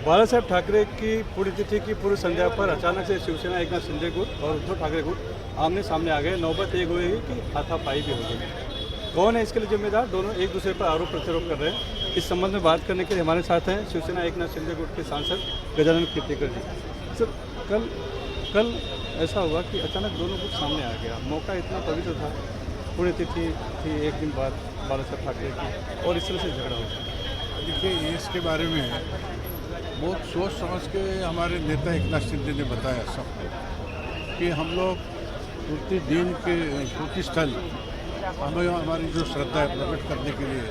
बाळासाहेब ठाकरे की पुण्यतिथि की पूर्व संध्या पर अचानक से शिवसेना एकनाथ शिंदे गुट और उद्धव ठाकरे गुट आमने सामने आ गए। नौबत एक हुई कि हाथापाई भी हो गई। कौन है इसके लिए जिम्मेदार? दोनों एक दूसरे पर आरोप प्रत्यारोप कर रहे हैं। इस संबंध में बात करने के लिए हमारे साथ हैं शिवसेना एकनाथ शिंदे गुट के सांसद गजानन कीर्तिकर जी। सर, कल ऐसा हुआ कि अचानक दोनों गुट सामने आ गया। मौका इतना पवित्र था, पुण्यतिथि थी एक दिन बाद बाळासाहेब ठाकरे की, और इस तरह से झगड़ा हो गया। देखिए, इसके बारे में बहुत सोच समझ के हमारे नेता एकनाथ शिंदे ने बताया सबको कि हम लोग प्रतिदिन के प्रतिस्थल हमें हमारी जो श्रद्धा है प्रकट करने के लिए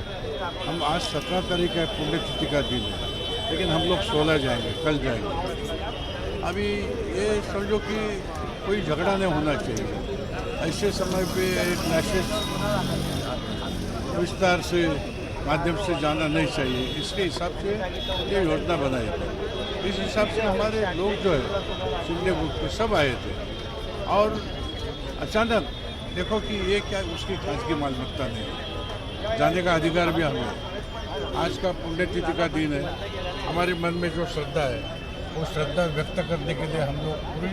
हम आज 17 तारीख है पुण्यतिथि का दिन है, लेकिन हम लोग 16 जाएंगे, कल जाएंगे। अभी ये समझो कि कोई झगड़ा नहीं होना चाहिए। ऐसे समय पे एक मैसेज विस्तार से माध्यम से जाना नहीं चाहिए। इसके हिसाब से ये योजना बनाई थी। इस हिसाब से हमारे लोग जो है शिंदे गुट के सब आए थे, और अचानक देखो कि ये क्या उसकी खासगी मालूमता नहीं है, जाने का अधिकार भी हमें है। आज का पुण्यतिथि का दिन है, हमारे मन में जो श्रद्धा है वो श्रद्धा व्यक्त करने के लिए हम लोग पूरी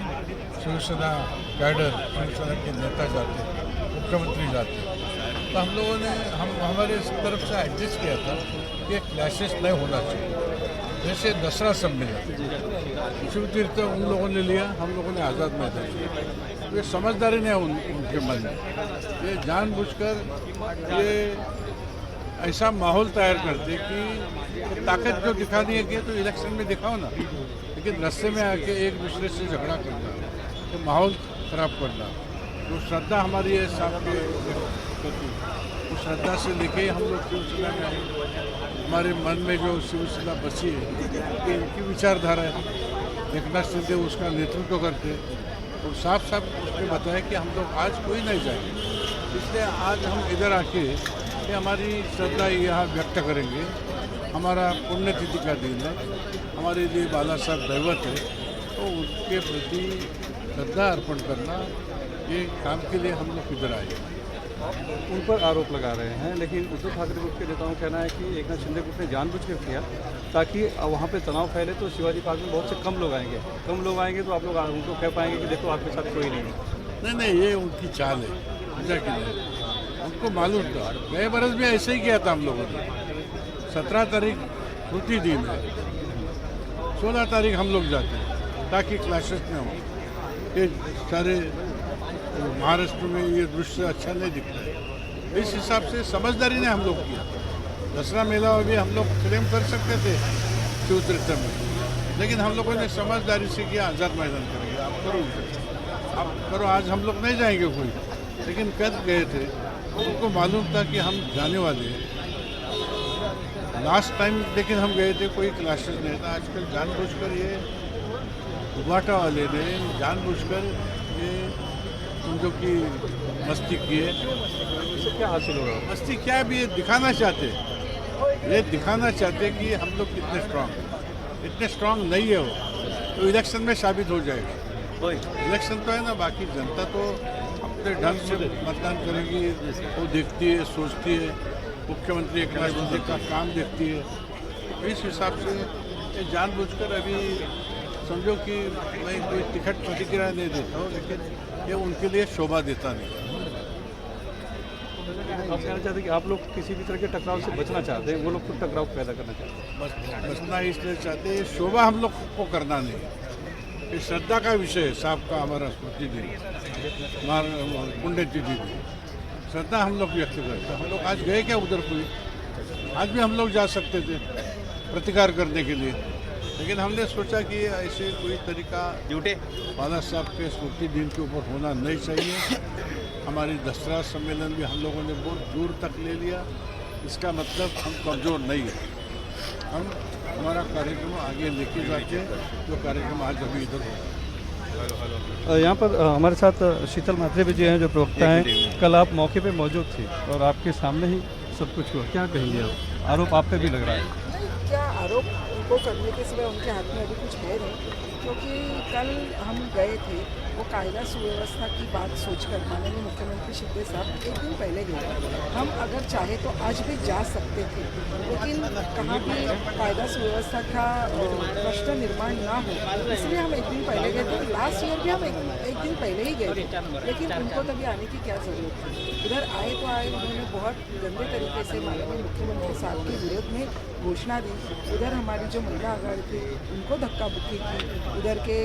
शिवसेना कैडर, शिवसेना के नेता जाते हैं, मुख्यमंत्री जाते हैं। तो हम लोगों ने हमारे तरफ से एडजस्ट किया था कि क्लैशेस नहीं होना चाहिए। जैसे दसरा सम्मेलन शिवतीर्थ उन लोगों ने लिया, हम लोगों ने आज़ाद मैदान लिया। ये समझदारी नहीं है उनके मन में। ये जानबूझकर ये ऐसा माहौल तैयार करते कि ताकत जो दिखानी है कि तो इलेक्शन में दिखाओ ना, लेकिन रास्ते में आके एक दूसरे से झगड़ा करना, तो माहौल ख़राब करना। जो श्रद्धा हमारी है साहब के प्रति, उस श्रद्धा से लेके हम लोग शिवसेना में आए। हमारे मन में जो शिवसेना बची है कि इनकी विचारधारा है, एकनाथ शिंदे उसका नेतृत्व करते हैं, और साफ साफ उसने बताया कि हम लोग आज कोई नहीं जाएंगे। इसलिए आज हम इधर आके कि हमारी श्रद्धा यहाँ व्यक्त करेंगे। हमारा पुण्यतिथि का दिन है, हमारे लिए बाला साहब दैवत है, तो उनके प्रति श्रद्धा अर्पण करना, ये काम के लिए हम लोग इधर आए। उन पर आरोप लगा रहे हैं, लेकिन उद्धव ठाकरे गुट के नेताओं का कहना है कि एकनाथ शिंदे गुट ने जानबूझकर किया ताकि वहाँ पे तनाव फैले, तो शिवाजी पार्क में बहुत से कम लोग आएंगे तो आप लोग उनको कह पाएंगे कि देखो आपके साथ कोई नहीं है। नहीं, ये उनकी चाल है, समझा कि नहीं? उनको मालूम था, गए बरस भी ऐसे ही किया था हम लोगों ने। 17 तारीख छुट्टी दिन है, 16 तारीख हम लोग जाते हैं ताकि क्लैशेस न हो। ये सारे महाराष्ट्र में ये दृश्य अच्छा नहीं दिखता है। इस हिसाब से समझदारी ने हम लोग किया। दसरा मेला भी हम लोग क्लेम कर सकते थे शिवतीर्थ में, लेकिन हम लोगों ने समझदारी से किया, आज़ाद मैदान करेंगे, आप करो। आज हम लोग नहीं जाएंगे कोई, लेकिन कल गए थे, उनको मालूम था कि हम जाने वाले हैं। लास्ट टाइम लेकिन हम गए थे, कोई क्लासेस नहीं था। आजकल जानबूझकर ये उबाटा वाले ने जानबूझकर ये समझो कि मस्ती की है। इससे क्या हासिल होगा? मस्ती क्या भी ये दिखाना चाहते, ये दिखाना चाहते कि हम लोग इतने स्ट्रांग नहीं है वो, तो इलेक्शन में साबित हो जाएगा। इलेक्शन तो है ना, बाकी जनता तो अपने ढंग से मतदान करेगी, वो देखती है, सोचती है, मुख्यमंत्री एकनाथ शिंदे का काम देखती है। इस हिसाब से ये जानबूझकर अभी समझो कि मैं कोई टिकट प्रतिक्रिया नहीं देता हूँ, लेकिन ये उनके लिए शोभा देता नहीं। आप कहना चाहते हैं कि आप लोग किसी भी तरह के टकराव से बचना चाहते हैं, वो लोग खुद टकराव पैदा करना चाहते हैं। बचना इसलिए चाहते हैं, शोभा हम लोग को करना नहीं। ये श्रद्धा का विषय है साहब का, हमारा स्मृति दिन, हमारा पुण्यतिथि दिन, श्रद्धा हम लोग व्यक्त करते हैं। हम लोग आज गए क्या उधर कोई? आज भी हम लोग जा सकते थे प्रतिकार करने के लिए, लेकिन हमने सोचा कि ऐसे कोई तरीका झूठे बाला साहब के स्मृति दिन के ऊपर होना नहीं चाहिए। हमारी दसरा सम्मेलन भी हम लोगों ने बहुत दूर तक ले लिया। इसका मतलब हम कमज़ोर नहीं है, हम हमारा कार्यक्रम आगे लेके जाके जो कार्यक्रम आज अभी इधर हो। यहाँ पर हमारे साथ शीतल म्हात्रे जी हैं जो प्रवक्ता हैं। कल आप मौके पे मौजूद थी और आपके सामने ही सब कुछ हुआ, क्या कहेंगे आप? आरोप आप पे भी लग रहा है। क्या आरोप उनको करने के सिवा उनके हाथ में अभी कुछ है नहीं, क्योंकि कल हम गए थे, वो कायदा सुव्यवस्था की बात सोचकर माननीय मुख्यमंत्री शिंदे साहब एक दिन पहले गए। हम अगर चाहे तो आज भी जा सकते थे, लेकिन कहाँ भी कायदा सुव्यवस्था का राष्ट्र निर्माण ना हो, इसलिए हम एक दिन पहले गए थे। लास्ट ईयर भी हम एक दिन पहले ही गए थे, लेकिन उनको तभी आने की क्या ज़रूरत थी। इधर आए तो आए, उन्होंने बहुत गंदे तरीके से माननीय मुख्यमंत्री साहब के विरोध में घोषणा दी। उधर हमारी जो महिला आघाड़ी थी उनको धक्का मुक्की की, उधर के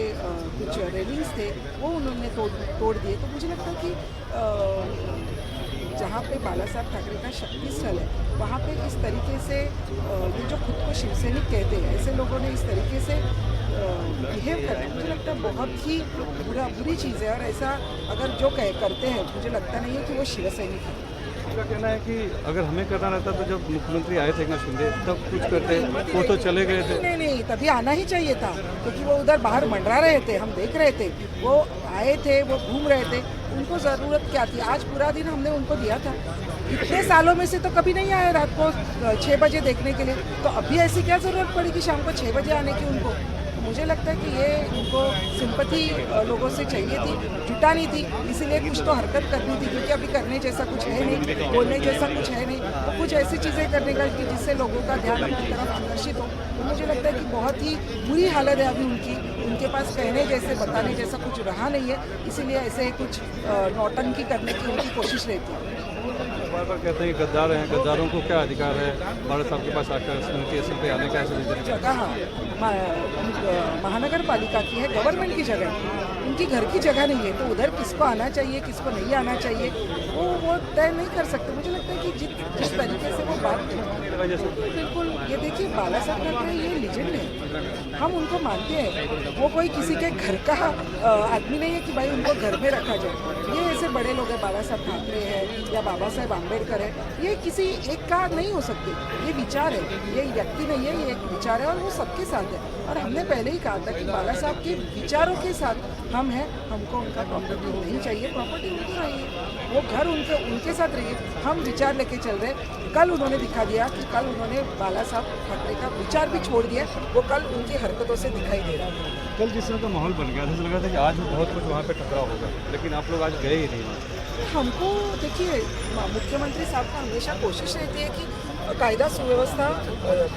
कुछ रेलिंग्स थे वो उन्होंने तोड़ दिए। तो मुझे लगता है कि जहाँ पे बाला साहब ठाकरे का शक्ति स्थल है वहाँ पे इस तरीके से ये जो खुद को शिवसैनिक कहते हैं ऐसे लोगों ने इस तरीके से बिहेव करना, मुझे लगता है बहुत ही बुरी चीज़ है। और ऐसा अगर जो करते हैं, मुझे लगता नहीं है कि वो शिवसैनिक है। उनका कहना है कि अगर हमें करना रहता तो जब मुख्यमंत्री आए थे एकनाथ शिंदे तब कुछ करते, वो तो चले गए थे। नहीं, तभी आना ही चाहिए था, क्योंकि वो उधर बाहर मंडरा रहे थे, हम देख रहे थे। वो आए थे, वो घूम रहे थे, उनको ज़रूरत क्या थी? आज पूरा दिन हमने उनको दिया था। इतने सालों में से तो कभी नहीं आए रात को 6 बजे देखने के लिए, तो अभी ऐसी क्या ज़रूरत पड़ी कि शाम को 6 बजे आने की उनको? मुझे लगता है कि ये उनको सिंपैथी लोगों से चाहिए थी, जुटानी थी, इसीलिए कुछ तो हरकत करनी थी, क्योंकि अभी करने जैसा कुछ है नहीं, बोलने जैसा कुछ है नहीं। तो कुछ ऐसी चीज़ें करने का कि जिससे लोगों का ध्यान अपनी तरफ आकर्षित हो। तो मुझे लगता है कि बहुत ही बुरी हालत है अभी उनकी, उनके पास कहने जैसे बताने जैसा कुछ रहा नहीं है, इसीलिए ऐसे कुछ नौटंकी करने की उनकी कोशिश रहती है। बार बार कहते हैं कि गद्दार हैं, गद्दारों को क्या अधिकार है भारत साहब के पास आकर उनके असर पे आने का? ऐसे जगह महानगर पालिका की है, गवर्नमेंट की जगह है, उनकी घर की जगह नहीं है। तो उधर किसको आना चाहिए, किसको नहीं आना चाहिए, वो तय नहीं कर सकते। मुझे लगता है कि जिस तरीके से वो बात बिल्कुल, ये देखिए बाला साहब ठाकरे ये लीजेंड है, हम उनको मानते हैं। वो कोई किसी के घर का आदमी नहीं है कि भाई उनको घर में रखा जाए। ये ऐसे बड़े लोग हैं, बाला साहब ठाकरे है या बाबा साहेब आम्बेडकर है, ये किसी एक का नहीं हो सकते। ये विचार है, ये व्यक्ति नहीं है, ये एक विचार है और वो सबके साथ है। और हमने पहले ही कहा था कि बाला साहब के विचारों के साथ हम हैं, हमको उनका प्रॉपर्टी नहीं चाहिए, प्रॉपर्टी उनकी रहिए, वो घर उनके साथ रहिए। हम विचार लेके चल रहे। कल उन्होंने दिखा दिया कि कल उन्होंने बाला साहब ठाकरे का विचार भी छोड़ दिया, वो कल उनकी हरकतों से दिखाई दे रहा है। कल जिस तरह का माहौल बन गया था, लग रहा था कि आज बहुत कुछ वहाँ पे टकराव होगा, लेकिन आप लोग आज गए ही नहीं। हमको देखिए, मुख्यमंत्री साहब का हमेशा कोशिश रहती है कि कायदा सुव्यवस्था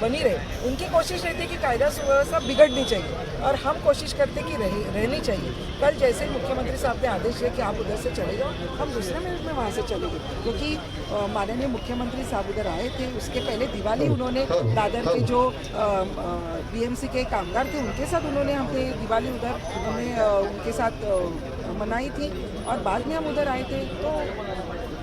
बनी रहे। उनकी कोशिश रहती है कि कायदा सुव्यवस्था बिगड़नी चाहिए और हम कोशिश करते कि रहनी चाहिए। कल जैसे मुख्यमंत्री साहब ने आदेश दिया कि आप उधर से चले जाओ, हम दूसरे मिनट में वहाँ से चले गए, क्योंकि माननीय मुख्यमंत्री साहब उधर आए थे। उसके पहले दिवाली उन्होंने दादर के जो बीएमसी के कामगार थे उनके साथ उन्होंने हमने दिवाली उधर उनके साथ मनाई थी और बाद में हम उधर आए थे। तो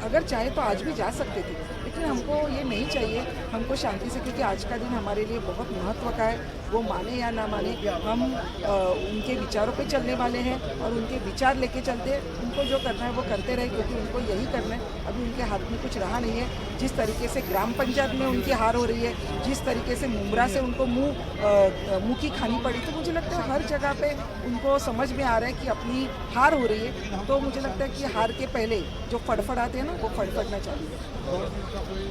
अगर चाहे तो आज भी जा सकते थे, लेकिन हमको ये नहीं चाहिए। हमको शांति से, क्योंकि आज का दिन हमारे लिए बहुत महत्व का है, वो माने या ना माने, हम उनके विचारों पे चलने वाले हैं और उनके विचार लेके चलते हैं। उनको जो करना है वो करते रहे, क्योंकि उनको यही करना है। अभी उनके हाथ में कुछ रहा नहीं है। जिस तरीके से ग्राम पंचायत में उनकी हार हो रही है, जिस तरीके से मुमरा से उनको मुँह की खानी पड़ी, तो मुझे लगता है हर जगह पे उनको समझ में आ रहा है कि अपनी हार हो रही है। तो मुझे लगता है कि हार के पहले जो फड़फड़ाते हैं ना, वो फड़फड़ना चाहिए।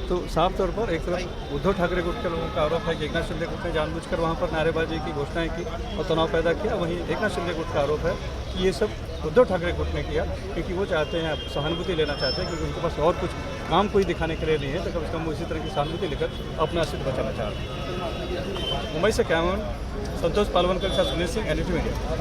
तो साफ तौर पर एक तरफ उद्धव ठाकरे गुट के लोगों का आरोप है कि एकनाथ शिंदे गुट ने जानबूझकर वहाँ पर नारेबाजी की, घोषणाएं की और तनाव पैदा किया। वहीं एकनाथ शिंदे गुट का आरोप है कि ये सब उद्धव ठाकरे गुट ने किया, क्योंकि वो चाहते हैं, सहानुभूति लेना चाहते हैं, क्योंकि उनके पास और कुछ काम कोई दिखाने के लिए नहीं है। तो कम से कम वो इसी तरह की सहानुभूति लेकर अपना अस्तित्व बचाना चाहते हैं। मुंबई से कैमरामैन संतोष पालवनकर के साथ सुनील सिंह, NDTV मीडिया।